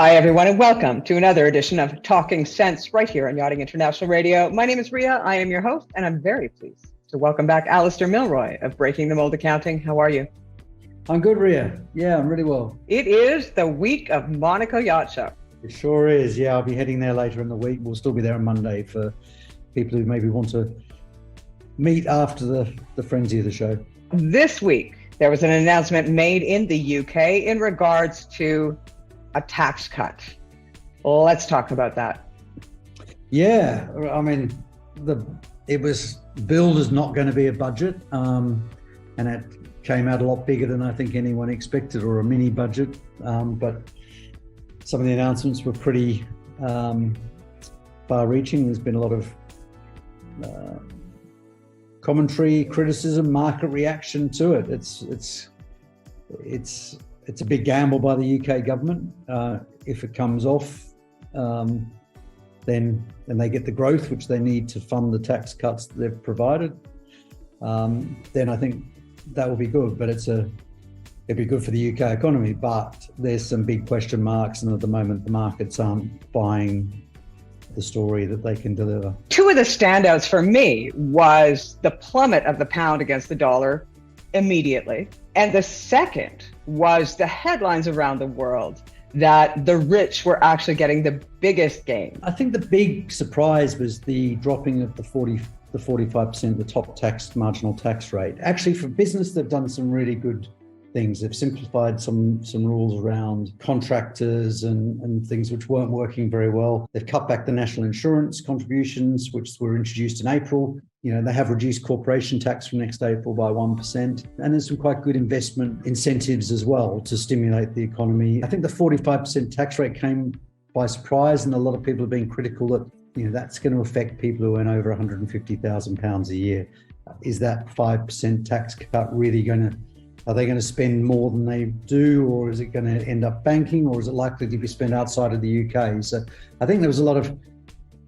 Hi, everyone, and welcome to another edition of Talking Sense right here on Yachting International Radio. My name is Ria. I am your host, and I'm very pleased to welcome back Alasdair Milroy of Breaking the Mould Accounting. How are you? I'm good, Ria. Yeah, I'm really well. It is the week of Monaco Yacht Show. It sure is. Yeah, I'll be heading there later in the week. We'll still be there on Monday for people who maybe want to meet after the frenzy of the show. This week, there was an announcement made in the UK in regards to a tax cut. Let's talk about that. Yeah, I mean, it was billed as not going to be a budget, and it came out a lot bigger than I think anyone expected, or a mini budget. But some of the announcements were pretty far-reaching. There's been a lot of commentary, criticism, market reaction to it. It's a big gamble by the UK government. If it comes off, then they get the growth which they need to fund the tax cuts that they've provided. Then I think that will be good. But it'd be good for the UK economy. But there's some big question marks, and at the moment the markets aren't buying the story that they can deliver. Two of the standouts for me was the plummet of the pound against the dollar immediately. And the second was the headlines around the world that the rich were actually getting the biggest gain. I think the big surprise was the dropping of the 45%, the top tax, marginal tax rate. Actually, for business, they've done some really good things. They've simplified some rules around contractors and things which weren't working very well. They've cut back the national insurance contributions, which were introduced in April. You know, they have reduced corporation tax from next April by 1%. And there's some quite good investment incentives as well to stimulate the economy. I think the 45% tax rate came by surprise, and a lot of people are being critical that, you know, that's going to affect people who earn over £150,000 a year. Is that 5% tax cut really are they going to spend more than they do, or is it going to end up banking, or is it likely to be spent outside of the UK? So I think there was a lot of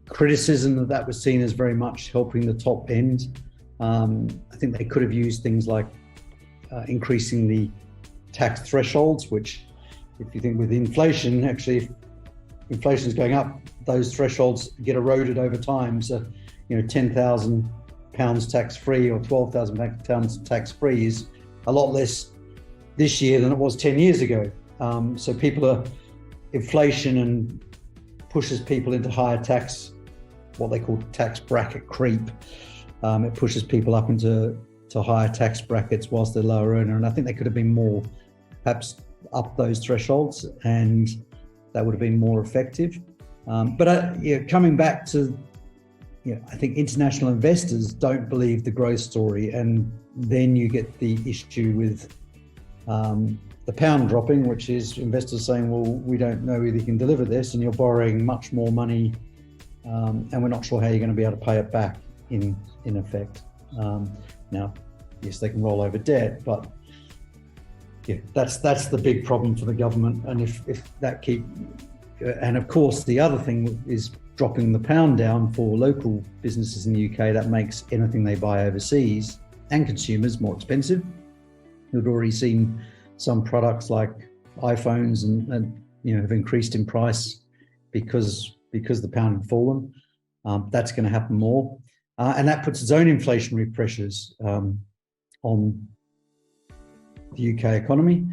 criticism that was seen as very much helping the top end. I think they could have used things like increasing the tax thresholds, which, if you think with inflation, actually, if inflation is going up, those thresholds get eroded over time. So, you know, £10,000 tax-free or £12,000 tax-free is a lot less this year than it was 10 years ago. So inflation and pushes people into higher tax, what they call tax bracket creep. It pushes people up into higher tax brackets whilst they're lower earner. And I think they could have been more, perhaps up those thresholds, and that would have been more effective. But coming back to, I think international investors don't believe the growth story, and then you get the issue with the pound dropping, which is investors saying, well, we don't know whether you can deliver this, and you're borrowing much more money, and we're not sure how you're going to be able to pay it back in effect. Now, yes, they can roll over debt, but that's the big problem for the government. And if that and of course the other thing is dropping the pound down for local businesses in the UK. That makes anything they buy overseas and consumers more expensive. We've already seen some products like iPhones and have increased in price because the pound had fallen. That's going to happen more, and that puts its own inflationary pressures on the UK economy,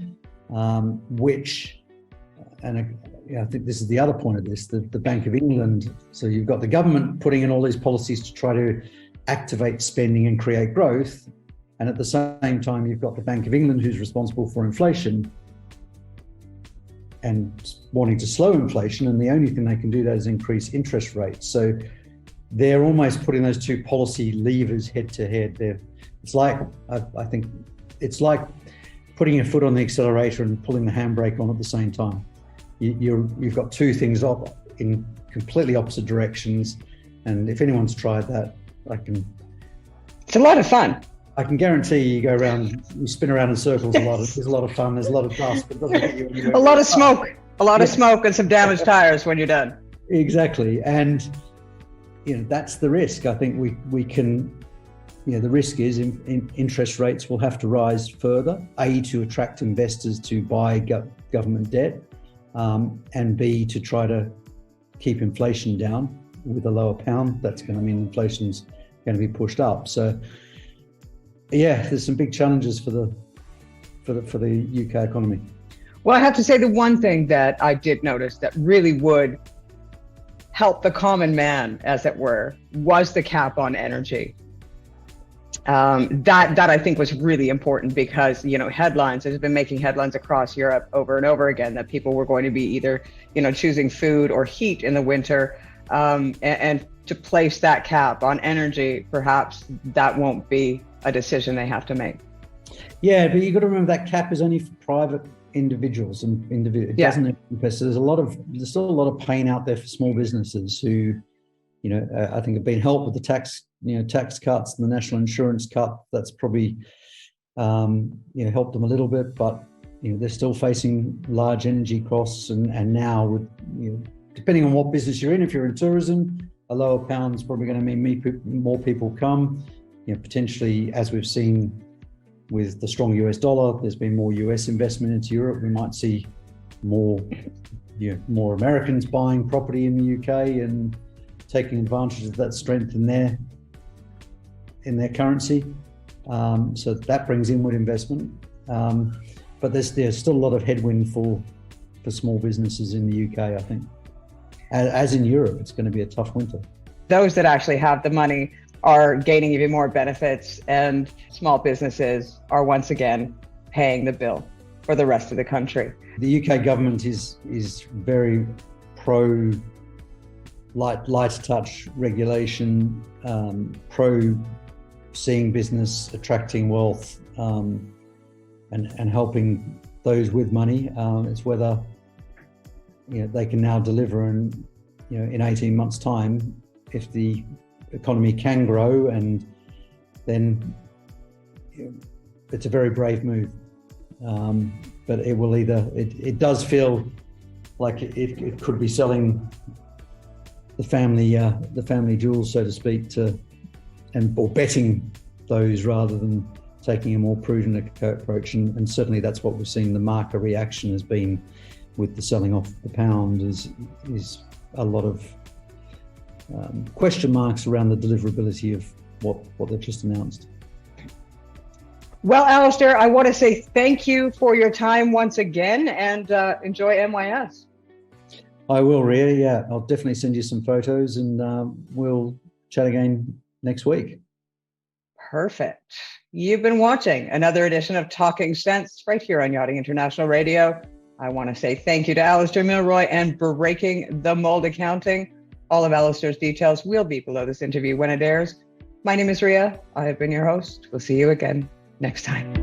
I think this is the other point of this, the Bank of England. So you've got the government putting in all these policies to try to activate spending and create growth. And at the same time, you've got the Bank of England, who's responsible for inflation and wanting to slow inflation. And the only thing they can do that is increase interest rates. So they're almost putting those two policy levers head to head. It's like, I think it's like putting your foot on the accelerator and pulling the handbrake on at the same time. You've got two things up in completely opposite directions, and if anyone's tried that, it's a lot of fun. I can guarantee you spin around in circles a lot. There's a lot of fun. There's a lot of dust, but it doesn't get you anywhere. A lot of smoke and some damaged tires when you're done. Exactly, and that's the risk. I think we can. The risk is interest rates will have to rise further, to attract investors to buy government debt, and B, to try to keep inflation down with a lower pound. That's going to mean inflation's going to be pushed up. So, yeah, there's some big challenges for the UK economy. Well, I have to say the one thing that I did notice that really would help the common man, as it were, was the cap on energy. That I think was really important because, headlines, there's been making headlines across Europe over and over again that people were going to be either, choosing food or heat in the winter. And to place that cap on energy, perhaps that won't be a decision they have to make. Yeah, but you've got to remember that cap is only for private individuals and it doesn't invest. There's still a lot of pain out there for small businesses who, I think have been helped with the tax cuts and the national insurance cut. That's probably helped them a little bit, but they're still facing large energy costs, and now with depending on what business you're in, if you're in tourism, a lower pound's probably going to mean more people come. Potentially, as we've seen with the strong US dollar, there's been more US investment into Europe. We might see more Americans buying property in the UK and taking advantage of that strength in their currency. So that brings inward investment. But there's still a lot of headwind for small businesses in the UK, I think. As in Europe, it's going to be a tough winter. Those that actually have the money are gaining even more benefits, and small businesses are once again paying the bill for the rest of the country. The UK government is very pro light touch regulation, pro seeing business attracting wealth, and helping those with money. It's whether they can now deliver in 18 months' time, if the economy can grow, and then it's a very brave move. But it will it does feel like it could be selling the family jewels, so to speak, or betting those rather than taking a more prudent approach. And certainly that's what we've seen. The market reaction has been with the selling off the pound is a lot of question marks around the deliverability of what they've just announced. Well, Alasdair, I want to say thank you for your time once again, and enjoy NYS. I will, Ria. Yeah, I'll definitely send you some photos, and we'll chat again next week. Perfect. You've been watching another edition of Talking Sense right here on Yachting International Radio. I want to say thank you to Alasdair Milroy and Breaking the Mould Accounting. All of Alasdair's details will be below this interview when it airs. My name is Ria. I have been your host. We'll see you again next time.